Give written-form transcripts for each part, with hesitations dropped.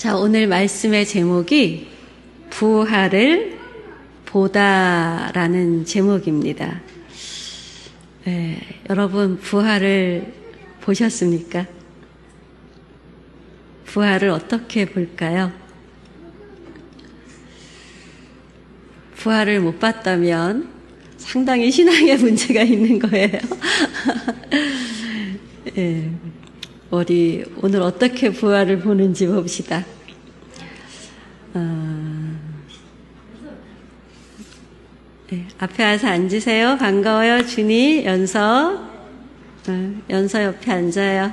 자, 오늘 말씀의 제목이 부활을 보다라는 제목입니다. 여러분 부활을 보셨습니까? 부활을 어떻게 볼까요? 부활을 못 봤다면 상당히 신앙에 문제가 있는 거예요. 우리 오늘 어떻게 부활을 보는지 봅시다. 앞에 와서 앉으세요. 반가워요. 준이, 연서. 연서 옆에 앉아요.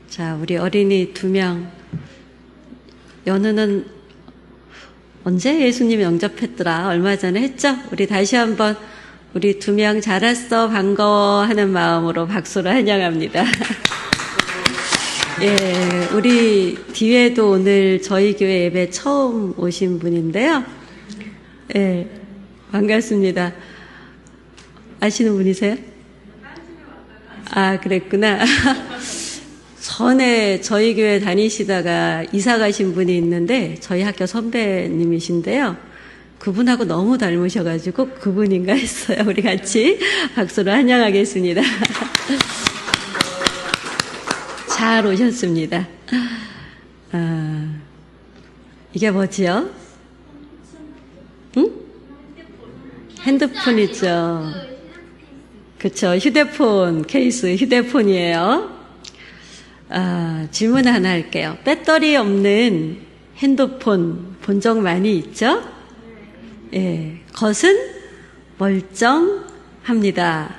자, 우리 어린이 2명. 연우는 언제 예수님 영접했더라? 얼마 전에 했죠? 우리 다시 한번 우리 2명 잘 왔어, 반가워 하는 마음으로 박수로 환영합니다. 우리 뒤에도 오늘 저희 교회 예배 처음 오신 분인데요. 반갑습니다. 아시는 분이세요? 아, 그랬구나. 전에 저희 교회 다니시다가 이사 가신 분이 있는데 저희 학교 선배님이신데요. 그분하고 너무 닮으셔가지고 그분인가 했어요. 우리 같이 박수로 환영하겠습니다. 잘 오셨습니다. 이게 뭐지요? 응? 핸드폰이죠. 그쵸. 휴대폰 케이스, 휴대폰이에요. 질문 하나 할게요. 배터리 없는 핸드폰 본 적 많이 있죠? 겉은 멀쩡합니다.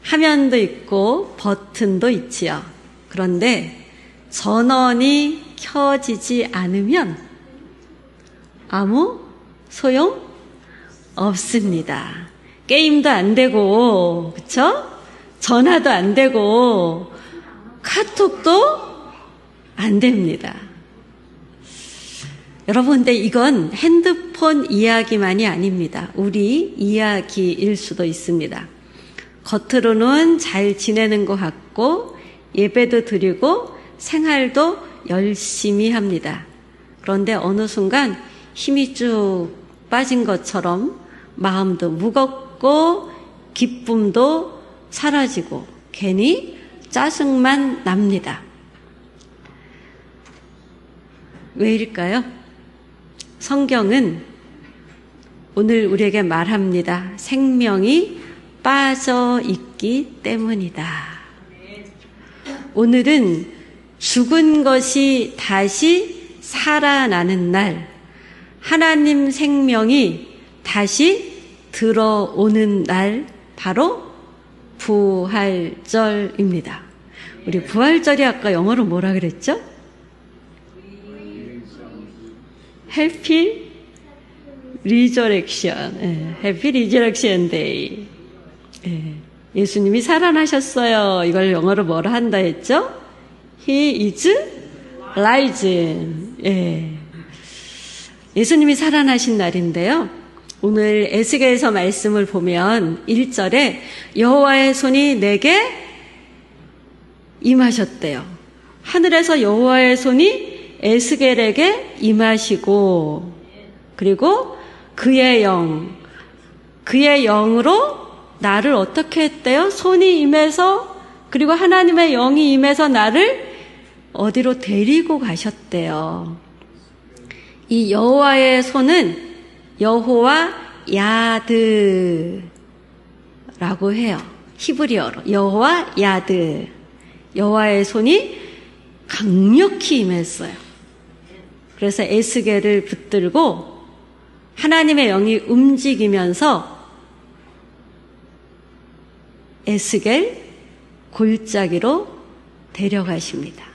화면도 있고 버튼도 있지요. 그런데 전원이 켜지지 않으면 아무 소용 없습니다. 게임도 안 되고, 그쵸? 전화도 안 되고, 카톡도 안 됩니다. 여러분, 근데 이건 핸드폰 이야기만이 아닙니다. 우리 이야기일 수도 있습니다. 겉으로는 잘 지내는 것 같고 예배도 드리고 생활도 열심히 합니다. 그런데 어느 순간 힘이 쭉 빠진 것처럼 마음도 무겁고 기쁨도 사라지고 괜히 짜증만 납니다. 왜일까요? 성경은 오늘 우리에게 말합니다. 생명이 빠져 있기 때문이다. 오늘은 죽은 것이 다시 살아나는 날, 하나님 생명이 다시 들어오는 날, 바로 부활절입니다. 우리 부활절이 아까 영어로 뭐라 그랬죠? 해피 리저렉션, 해피 리저렉션 데이. 예수님이 살아나셨어요. 이걸 영어로 뭐라 한다 했죠? He is risen. 예수님이 살아나신 날인데요. 오늘 에스겔서 말씀을 보면 1절에 여호와의 손이 내게 임하셨대요. 하늘에서 여호와의 손이 에스겔에게 임하시고, 그리고 그의 영으로 나를 어떻게 했대요? 손이 임해서, 그리고 하나님의 영이 임해서 나를 어디로 데리고 가셨대요. 이 여호와의 손은 여호와 야드라고 해요. 히브리어로 여호와 야드. 여호와의 손이 강력히 임했어요. 그래서 에스겔을 붙들고 하나님의 영이 움직이면서 에스겔 골짜기로 데려가십니다.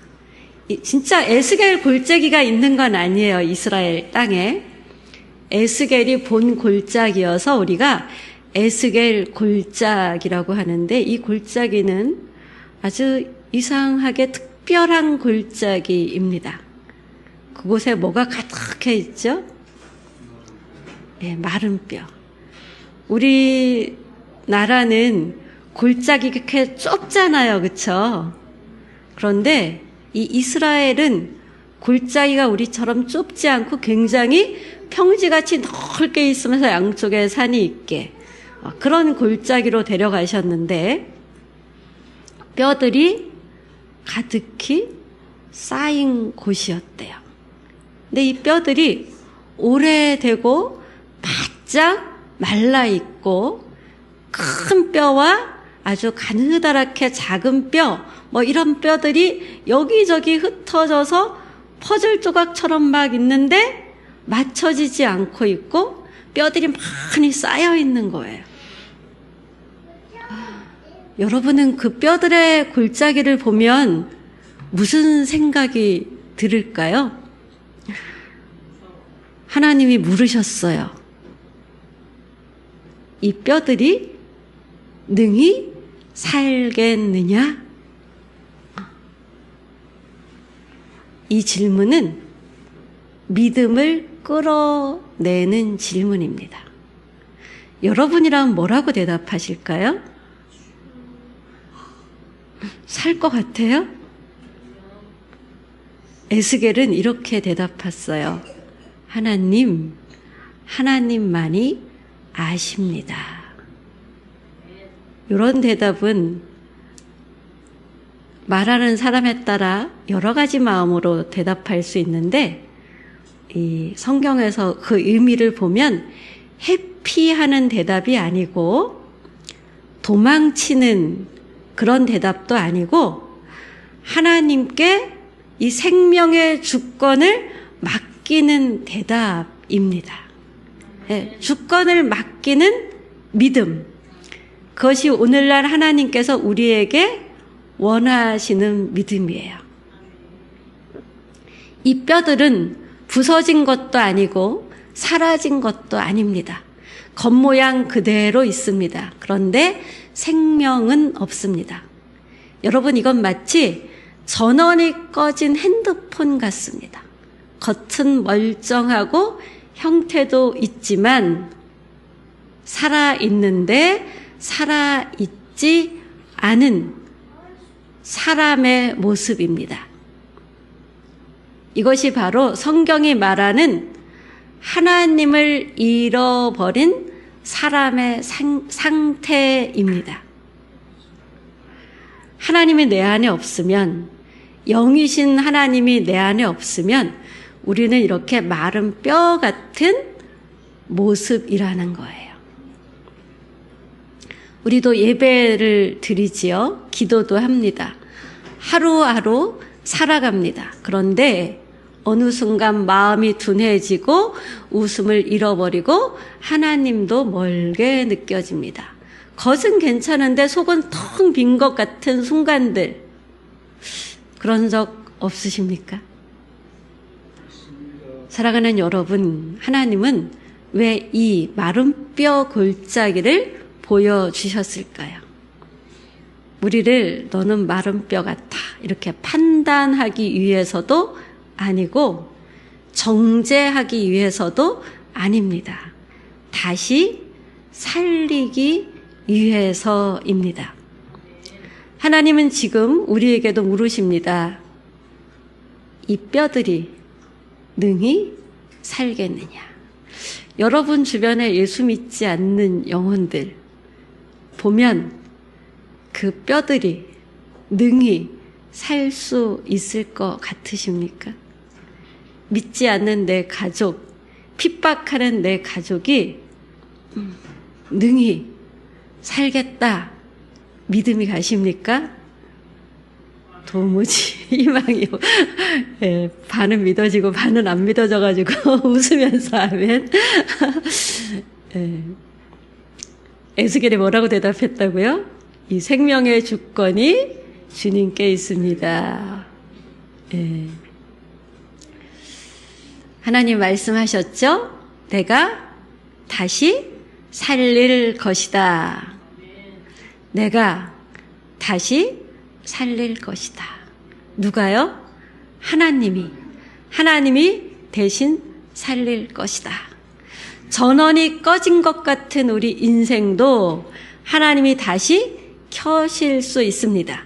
진짜 에스겔 골짜기가 있는 건 아니에요. 이스라엘 땅에. 에스겔이 본 골짜기여서 우리가 에스겔 골짜기라고 하는데, 이 골짜기는 아주 이상하게 특별한 골짜기입니다. 그곳에 뭐가 가득해 있죠? 마른 뼈. 우리 나라는 골짜기가 이렇게 좁잖아요. 그쵸? 그런데 이 이스라엘은 골짜기가 우리처럼 좁지 않고 굉장히 평지같이 넓게 있으면서 양쪽에 산이 있게 그런 골짜기로 데려가셨는데 뼈들이 가득히 쌓인 곳이었대요. 근데 이 뼈들이 오래되고 바짝 말라있고 큰 뼈와 아주 가느다랗게 작은 뼈 이런 뼈들이 여기저기 흩어져서 퍼즐 조각처럼 막 있는데 맞춰지지 않고 있고 뼈들이 많이 쌓여 있는 거예요. 여러분은 그 뼈들의 골짜기를 보면 무슨 생각이 들을까요? 하나님이 물으셨어요. 이 뼈들이 능히 살겠느냐? 이 질문은 믿음을 끌어내는 질문입니다. 여러분이라면 뭐라고 대답하실까요? 살 것 같아요? 에스겔은 이렇게 대답했어요. 하나님만이 아십니다. 이런 대답은 말하는 사람에 따라 여러 가지 마음으로 대답할 수 있는데 이 성경에서 그 의미를 보면 회피하는 대답이 아니고 도망치는 그런 대답도 아니고 하나님께 이 생명의 주권을 맡기는 대답입니다. 주권을 맡기는 믿음. 그것이 오늘날 하나님께서 우리에게 원하시는 믿음이에요. 이 뼈들은 부서진 것도 아니고 사라진 것도 아닙니다. 겉모양 그대로 있습니다. 그런데 생명은 없습니다. 여러분, 이건 마치 전원이 꺼진 핸드폰 같습니다. 겉은 멀쩡하고 형태도 있지만 살아있는데 살아있지 않은 사람의 모습입니다. 이것이 바로 성경이 말하는 하나님을 잃어버린 사람의 상태입니다. 하나님이 내 안에 없으면, 영이신 하나님이 내 안에 없으면 우리는 이렇게 마른 뼈 같은 모습이라는 거예요. 우리도 예배를 드리지요. 기도도 합니다. 하루하루 살아갑니다. 그런데 어느 순간 마음이 둔해지고 웃음을 잃어버리고 하나님도 멀게 느껴집니다. 겉은 괜찮은데 속은 텅 빈 것 같은 순간들, 그런 적 없으십니까? 사랑하는 여러분, 하나님은 왜 이 마른 뼈 골짜기를 보여주셨을까요? 우리를 너는 마른 뼈 같아 이렇게 판단하기 위해서도 아니고 정죄하기 위해서도 아닙니다. 다시 살리기 위해서입니다. 하나님은 지금 우리에게도 물으십니다. 이 뼈들이 능히 살겠느냐? 여러분 주변에 예수 믿지 않는 영혼들 보면 그 뼈들이 능히 살 수 있을 것 같으십니까? 믿지 않는 내 가족, 핍박하는 내 가족이 능히 살겠다 믿음이 가십니까? 도무지 희망이요. 예, 반은 믿어지고 반은 안 믿어져가지고 웃으면서 하면 예. 에스겔이 뭐라고 대답했다고요? 이 생명의 주권이 주님께 있습니다. 예. 하나님 말씀하셨죠? 내가 다시 살릴 것이다. 내가 다시 살릴 것이다. 누가요? 하나님이 대신 살릴 것이다. 전원이 꺼진 것 같은 우리 인생도 하나님이 다시 켜실 수 있습니다.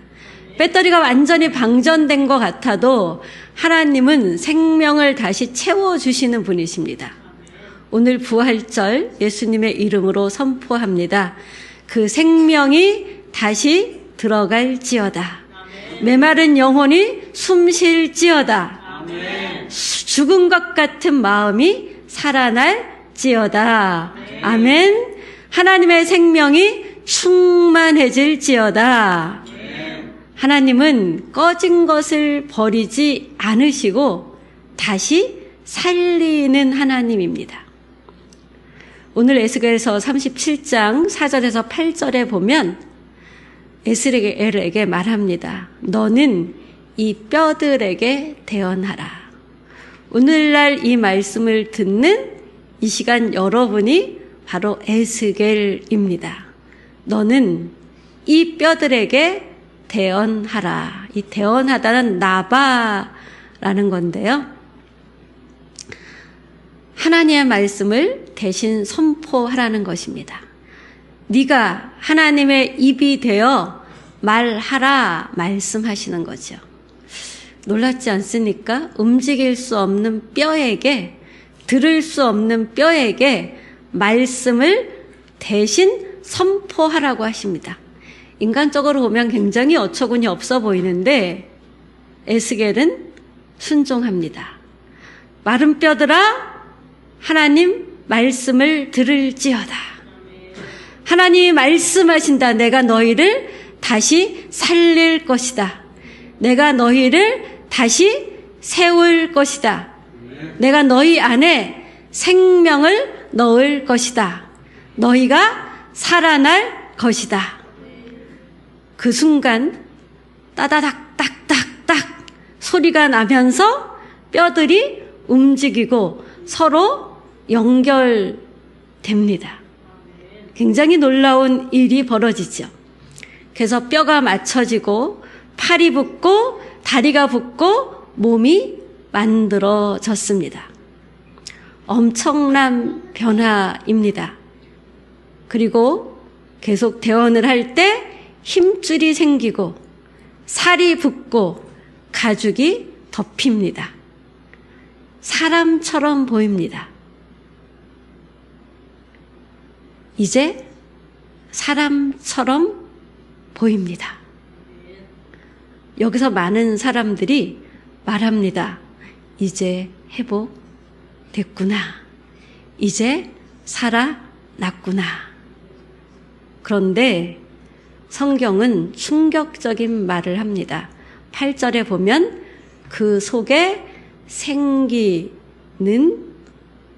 배터리가 완전히 방전된 것 같아도 하나님은 생명을 다시 채워주시는 분이십니다. 오늘 부활절 예수님의 이름으로 선포합니다. 그 생명이 다시 들어갈지어다. 메마른 영혼이 숨쉴지어다. 죽은 것 같은 마음이 살아날지어다. 아멘. 하나님의 생명이 충만해질지어다. 하나님은 꺼진 것을 버리지 않으시고 다시 살리는 하나님입니다. 오늘 에스겔서 37장 4절에서 8절에 보면 에스겔에게 말합니다. 너는 이 뼈들에게 대언하라. 오늘날 이 말씀을 듣는 이 시간 여러분이 바로 에스겔입니다. 너는 이 뼈들에게 대언하라. 이 대언하다는 나바라는 건데요. 하나님의 말씀을 대신 선포하라는 것입니다. 네가 하나님의 입이 되어 말하라 말씀하시는 거죠. 놀랍지 않습니까? 움직일 수 없는 뼈에게, 들을 수 없는 뼈에게 말씀을 대신 선포하라고 하십니다. 인간적으로 보면 굉장히 어처구니 없어 보이는데 에스겔은 순종합니다. 마른 뼈들아 하나님 말씀을 들을지어다. 하나님이 말씀하신다. 내가 너희를 다시 살릴 것이다. 내가 너희를 다시 세울 것이다. 내가 너희 안에 생명을 넣을 것이다. 너희가 살아날 것이다. 그 순간 따다닥 딱딱딱 소리가 나면서 뼈들이 움직이고 서로 연결됩니다. 굉장히 놀라운 일이 벌어지죠. 그래서 뼈가 맞춰지고 팔이 붙고 다리가 붙고 몸이 만들어졌습니다. 엄청난 변화입니다. 그리고 계속 대언을 할 때 힘줄이 생기고 살이 붙고 가죽이 덮입니다. 사람처럼 보입니다. 이제 사람처럼 보입니다. 여기서 많은 사람들이 말합니다. 이제 회복됐구나. 이제 살아났구나. 그런데 성경은 충격적인 말을 합니다. 8절에 보면 그 속에 생기는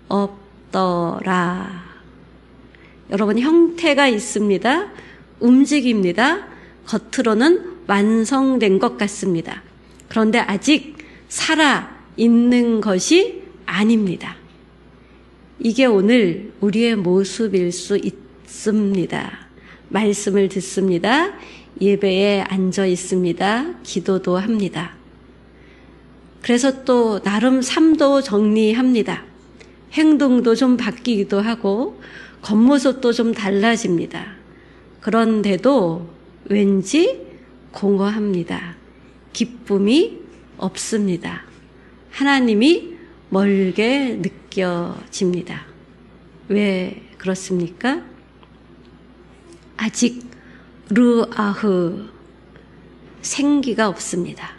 없더라. 여러분, 형태가 있습니다. 움직입니다. 겉으로는 완성된 것 같습니다. 그런데 아직 살아있는 것이 아닙니다. 이게 오늘 우리의 모습일 수 있습니다. 말씀을 듣습니다. 예배에 앉아 있습니다. 기도도 합니다. 그래서 또 나름 삶도 정리합니다. 행동도 좀 바뀌기도 하고 겉모습도 좀 달라집니다. 그런데도 왠지 공허합니다. 기쁨이 없습니다. 하나님이 멀게 느껴집니다. 왜 그렇습니까? 아직 르아흐 생기가 없습니다.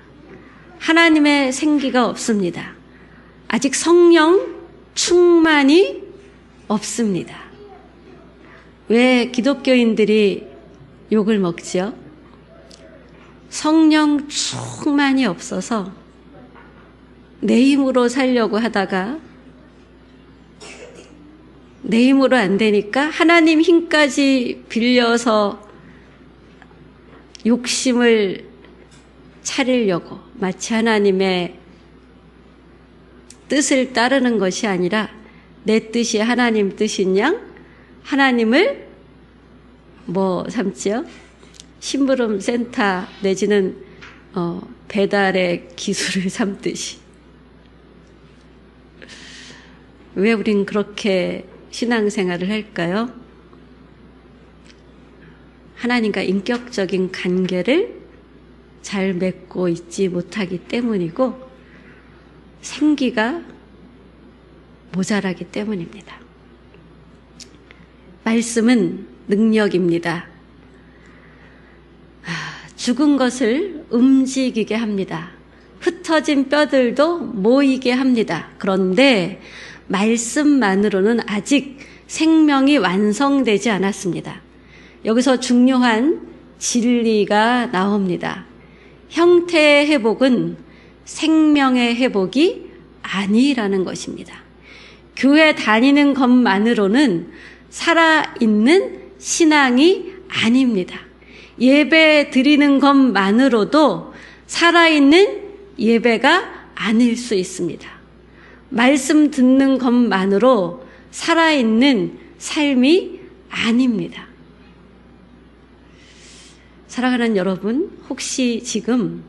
하나님의 생기가 없습니다. 아직 성령 충만이 없습니다. 왜 기독교인들이 욕을 먹지요? 성령 충만이 없어서 내 힘으로 살려고 하다가 내 힘으로 안 되니까 하나님 힘까지 빌려서 욕심을 차리려고, 마치 하나님의 뜻을 따르는 것이 아니라 내 뜻이 하나님 뜻인 양 하나님을 삼지요? 심부름 센터 내지는 배달의 기술을 삼듯이. 왜 우린 그렇게 신앙생활을 할까요? 하나님과 인격적인 관계를 잘 맺고 있지 못하기 때문이고 생기가 모자라기 때문입니다. 말씀은 능력입니다. 죽은 것을 움직이게 합니다. 흩어진 뼈들도 모이게 합니다. 그런데 말씀만으로는 아직 생명이 완성되지 않았습니다. 여기서 중요한 진리가 나옵니다. 형태의 회복은 생명의 회복이 아니라는 것입니다. 교회 다니는 것만으로는 살아있는 신앙이 아닙니다. 예배 드리는 것만으로도 살아있는 예배가 아닐 수 있습니다. 말씀 듣는 것만으로 살아있는 삶이 아닙니다. 사랑하는 여러분, 혹시 지금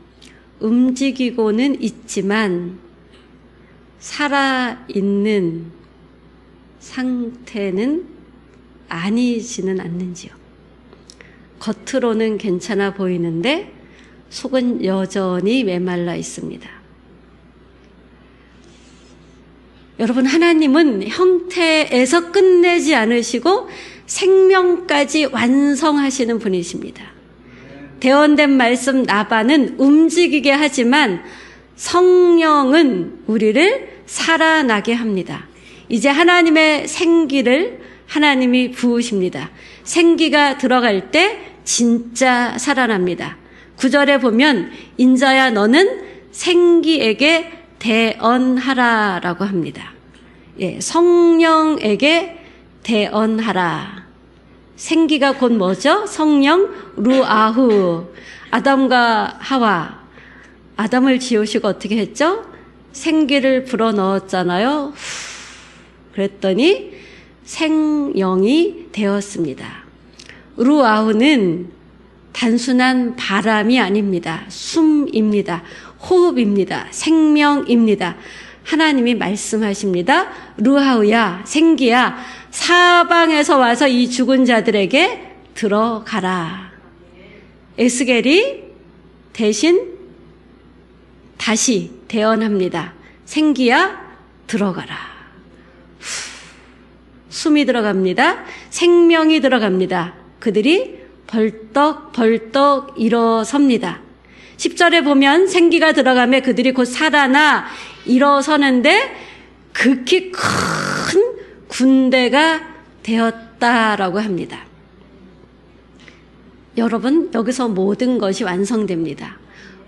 움직이고는 있지만 살아있는 상태는 아니지는 않는지요? 겉으로는 괜찮아 보이는데 속은 여전히 메말라 있습니다. 여러분, 하나님은 형태에서 끝내지 않으시고 생명까지 완성하시는 분이십니다. 대언된 말씀 나바는 움직이게 하지만 성령은 우리를 살아나게 합니다. 이제 하나님의 생기를 하나님이 부으십니다. 생기가 들어갈 때 진짜 살아납니다. 9절에 보면 인자야 너는 생기에게 대언하라라고 합니다. 예, 성령에게 대언하라. 생기가 곧 뭐죠? 성령 루아후. 아담과 하와, 아담을 지으시고 어떻게 했죠? 생기를 불어넣었잖아요. 그랬더니 생영이 되었습니다. 루아후는 단순한 바람이 아닙니다. 숨입니다. 호흡입니다. 생명입니다. 하나님이 말씀하십니다. 루아후야, 생기야, 사방에서 와서 이 죽은 자들에게 들어가라. 에스겔이 대신 다시 대언합니다. 생기야, 들어가라. 숨이 들어갑니다. 생명이 들어갑니다. 그들이 벌떡벌떡 일어섭니다. 10절에 보면 생기가 들어가며 그들이 곧 살아나 일어서는데 극히 큰 군대가 되었다라고 합니다. 여러분, 여기서 모든 것이 완성됩니다.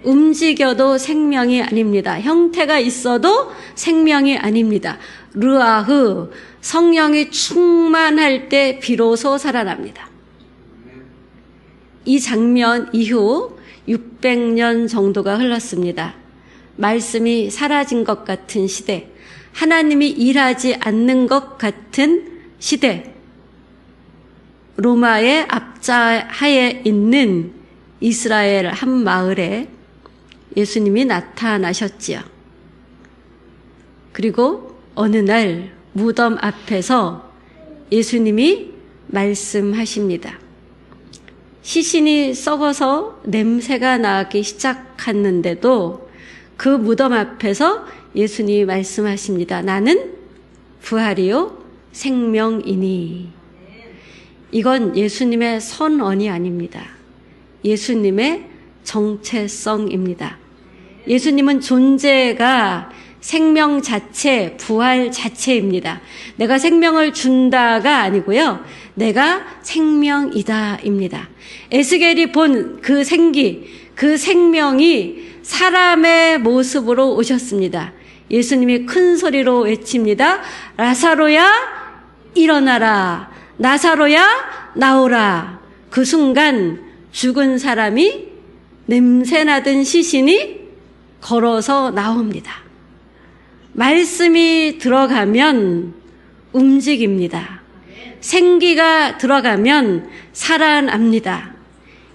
움직여도 생명이 아닙니다. 형태가 있어도 생명이 아닙니다. 르아흐, 성령이 충만할 때 비로소 살아납니다. 이 장면 이후 600년 정도가 흘렀습니다. 말씀이 사라진 것 같은 시대, 하나님이 일하지 않는 것 같은 시대, 로마의 압자하에 있는 이스라엘 한 마을에 예수님이 나타나셨지요. 그리고 어느 날 무덤 앞에서 예수님이 말씀하십니다. 시신이 썩어서 냄새가 나기 시작했는데도 그 무덤 앞에서 예수님이 말씀하십니다. 나는 부활이요 생명이니. 이건 예수님의 선언이 아닙니다. 예수님의 정체성입니다. 예수님은 존재가 생명 자체, 부활 자체입니다. 내가 생명을 준다가 아니고요. 내가 생명이다입니다. 에스겔이 본 그 생기, 그 생명이 사람의 모습으로 오셨습니다. 예수님이 큰 소리로 외칩니다. 라사로야 일어나라. 나사로야 나오라. 그 순간 죽은 사람이 냄새나던 시신이 걸어서 나옵니다. 말씀이 들어가면 움직입니다. 생기가 들어가면 살아납니다.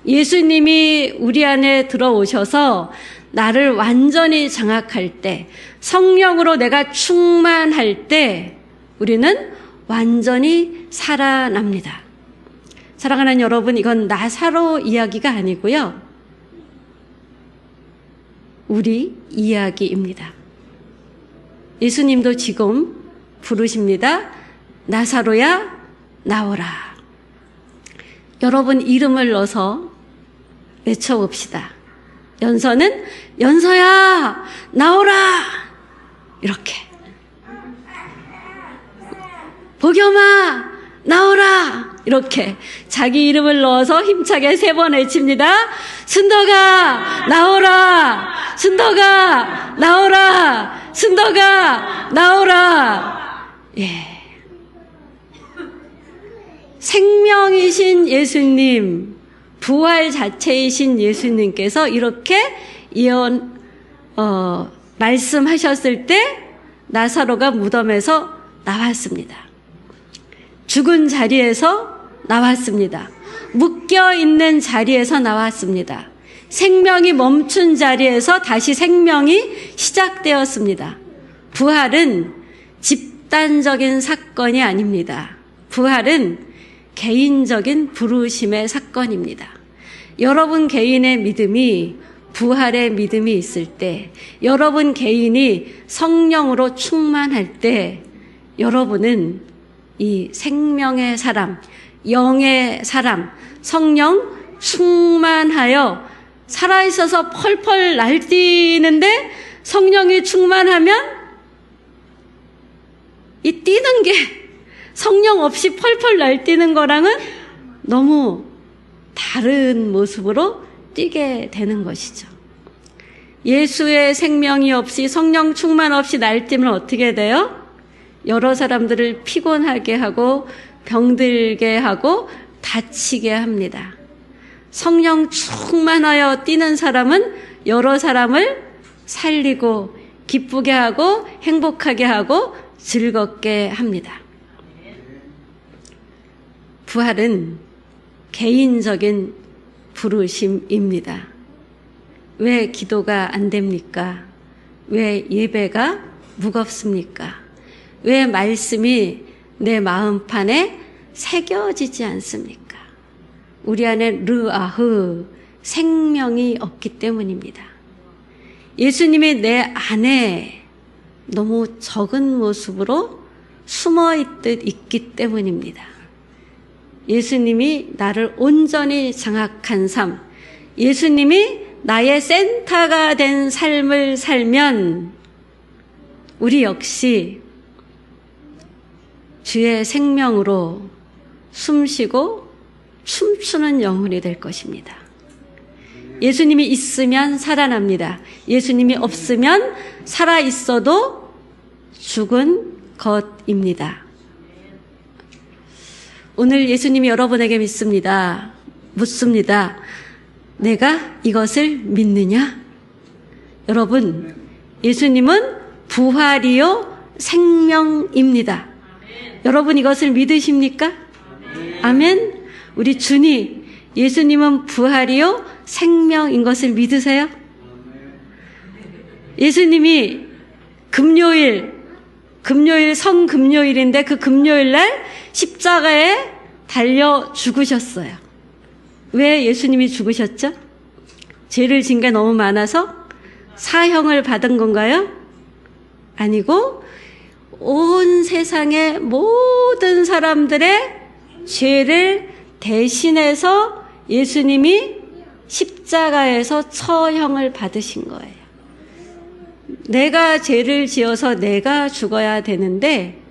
예수님이 우리 안에 들어오셔서 나를 완전히 장악할 때, 성령으로 내가 충만할 때 우리는 완전히 살아납니다. 사랑하는 여러분, 이건 나사로 이야기가 아니고요. 우리 이야기입니다. 예수님도 지금 부르십니다. 나사로야, 나오라. 여러분 이름을 넣어서 외쳐봅시다. 연서는 연서야, 나오라. 이렇게. 복염아, 나오라. 이렇게 자기 이름을 넣어서 힘차게 3번 외칩니다. 순덕아, 나오라. 순덕아, 나오라. 순덕아, 나오라. 예. 생명이신 예수님, 부활 자체이신 예수님께서 이렇게 말씀하셨을 때 나사로가 무덤에서 나왔습니다. 죽은 자리에서 나왔습니다. 묶여 있는 자리에서 나왔습니다. 생명이 멈춘 자리에서 다시 생명이 시작되었습니다. 부활은 집단적인 사건이 아닙니다. 부활은 개인적인 부르심의 사건입니다. 여러분 개인의 믿음이, 부활의 믿음이 있을 때, 여러분 개인이 성령으로 충만할 때, 여러분은 이 생명의 사람, 영의 사람, 성령 충만하여 살아있어서 펄펄 날뛰는데, 성령이 충만하면 이 뛰는 게 성령 없이 펄펄 날뛰는 거랑은 너무 다른 모습으로 뛰게 되는 것이죠. 예수의 생명이 없이, 성령 충만 없이 날뛰면 어떻게 돼요? 여러 사람들을 피곤하게 하고 병들게 하고 다치게 합니다. 성령 충만하여 뛰는 사람은 여러 사람을 살리고 기쁘게 하고 행복하게 하고 즐겁게 합니다. 부활은 개인적인 부르심입니다. 왜 기도가 안 됩니까? 왜 예배가 무겁습니까? 왜 말씀이 내 마음판에 새겨지지 않습니까? 우리 안에 르아흐, 생명이 없기 때문입니다. 예수님이 내 안에 너무 적은 모습으로 숨어있듯 있기 때문입니다. 예수님이 나를 온전히 장악한 삶, 예수님이 나의 센터가 된 삶을 살면 우리 역시 주의 생명으로 숨쉬고 춤추는 영혼이 될 것입니다. 예수님이 있으면 살아납니다. 예수님이 없으면 살아있어도 죽은 것입니다. 오늘 예수님이 여러분에게 묻습니다. 내가 이것을 믿느냐? 여러분, 예수님은 부활이요 생명입니다. 여러분 이것을 믿으십니까? 아멘. 우리 주님, 예수님은 부활이요 생명인 것을 믿으세요? 예수님이 금요일 성금요일인데 그 금요일 날 십자가에 달려 죽으셨어요. 왜 예수님이 죽으셨죠? 죄를 진 게 너무 많아서 사형을 받은 건가요? 아니고 온 세상의 모든 사람들의 죄를 대신해서 예수님이 십자가에서 처형을 받으신 거예요. 내가 죄를 지어서 내가 죽어야 되는데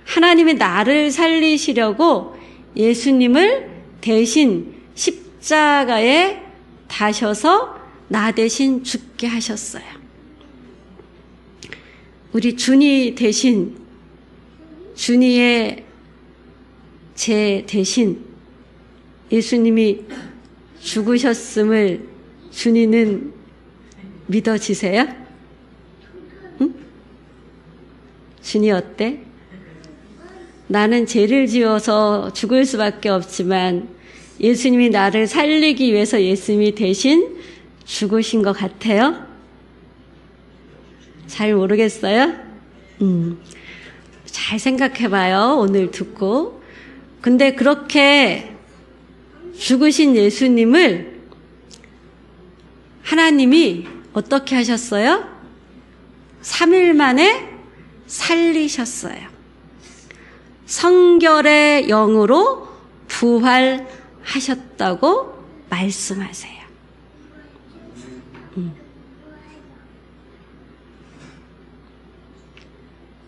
하나님이 나를 살리시려고 예수님을 대신 십자가에 다셔서 나 대신 죽게 하셨어요. 우리 주니 대신, 주니의 제 대신 예수님이 죽으셨음을 주니는 믿어지세요? 응? 주니 어때? 나는 죄를 지어서 죽을 수밖에 없지만 예수님이 나를 살리기 위해서 예수님이 대신 죽으신 것 같아요? 잘 모르겠어요? 잘 생각해봐요. 오늘 듣고. 근데 그렇게 죽으신 예수님을 하나님이 어떻게 하셨어요? 3일 만에 살리셨어요. 성결의 영으로 부활하셨다고 말씀하세요.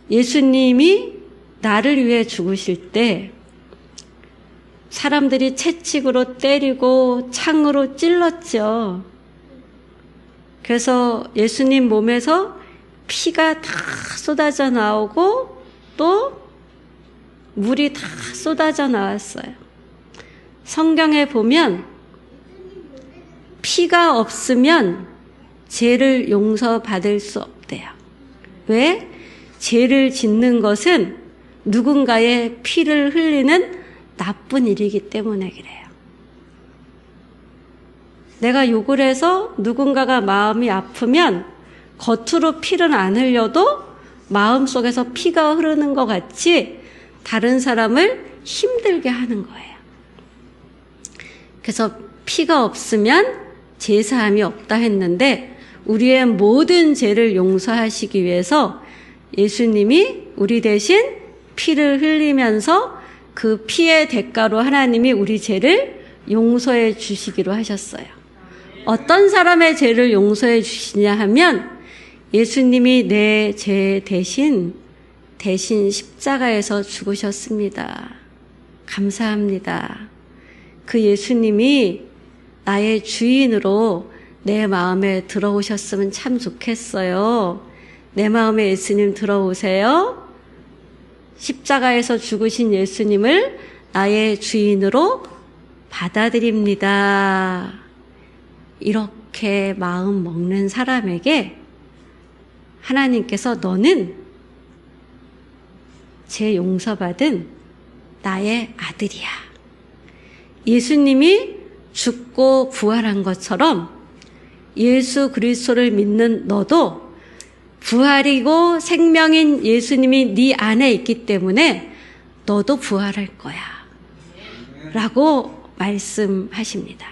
예수님이 나를 위해 죽으실 때 사람들이 채찍으로 때리고 창으로 찔렀죠. 그래서 예수님 몸에서 피가 다 쏟아져 나오고 또 물이 다 쏟아져 나왔어요. 성경에 보면 피가 없으면 죄를 용서받을 수 없대요. 왜? 죄를 짓는 것은 누군가의 피를 흘리는 나쁜 일이기 때문에 그래요. 내가 욕을 해서 누군가가 마음이 아프면 겉으로 피를 안 흘려도 마음속에서 피가 흐르는 것 같이 다른 사람을 힘들게 하는 거예요. 그래서 피가 없으면 제사함이 없다 했는데 우리의 모든 죄를 용서하시기 위해서 예수님이 우리 대신 피를 흘리면서 그 피의 대가로 하나님이 우리 죄를 용서해 주시기로 하셨어요. 어떤 사람의 죄를 용서해 주시냐 하면 예수님이 내 죄 대신 십자가에서 죽으셨습니다. 감사합니다. 그 예수님이 나의 주인으로 내 마음에 들어오셨으면 참 좋겠어요. 내 마음에 예수님 들어오세요. 십자가에서 죽으신 예수님을 나의 주인으로 받아들입니다. 이렇게 마음 먹는 사람에게 하나님께서 너는 죄 용서받은 나의 아들이야. 예수님이 죽고 부활한 것처럼 예수 그리스도를 믿는 너도 부활이고 생명인 예수님이 네 안에 있기 때문에 너도 부활할 거야. 라고 말씀하십니다.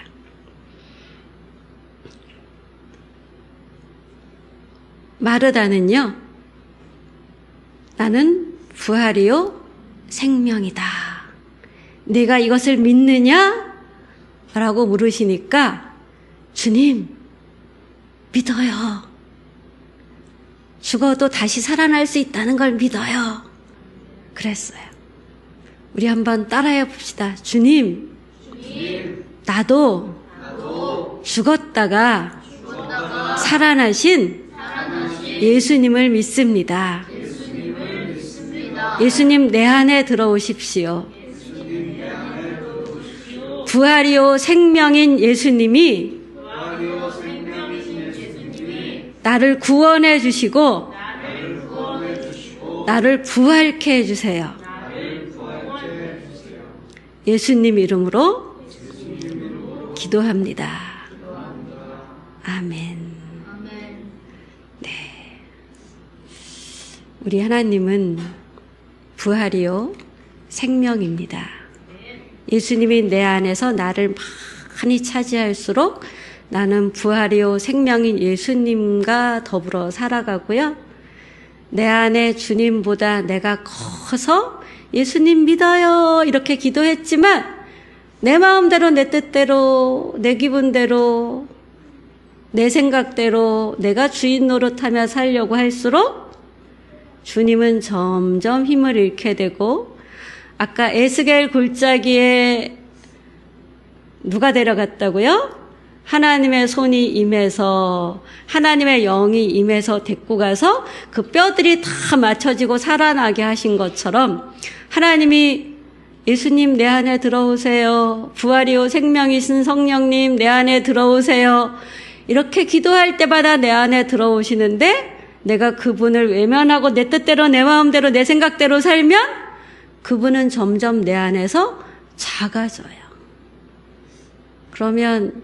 마르다는요, 나는 부활이요 생명이다. 내가 이것을 믿느냐? 라고 물으시니까 주님 믿어요. 죽어도 다시 살아날 수 있다는 걸 믿어요. 그랬어요. 우리 한번 따라해 봅시다. 주님, 나도 죽었다가 살아나신 예수님을 믿습니다. 예수님 내 안에 들어오십시오. 부활이요 생명인 예수님이 나를 구원해 주시고 나를 부활케 해 주세요. 예수님 이름으로 기도합니다. 아멘. 네. 우리 하나님은 부활이요 생명입니다. 예수님이 내 안에서 나를 많이 차지할수록 나는 부활이요 생명인 예수님과 더불어 살아가고요. 내 안에 주님보다 내가 커서 예수님 믿어요 이렇게 기도했지만 내 마음대로 내 뜻대로 내 기분대로 내 생각대로 내가 주인 노릇하며 살려고 할수록 주님은 점점 힘을 잃게 되고 아까 에스겔 골짜기에 누가 데려갔다고요? 하나님의 손이 임해서 하나님의 영이 임해서 데리고 가서 그 뼈들이 다 맞춰지고 살아나게 하신 것처럼 하나님이 예수님 내 안에 들어오세요. 부활이요 생명이신 성령님 내 안에 들어오세요. 이렇게 기도할 때마다 내 안에 들어오시는데 내가 그분을 외면하고 내 뜻대로 내 마음대로 내 생각대로 살면 그분은 점점 내 안에서 작아져요. 그러면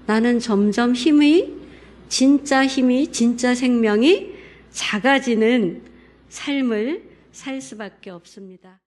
나는 점점 진짜 생명이 작아지는 삶을 살 수밖에 없습니다.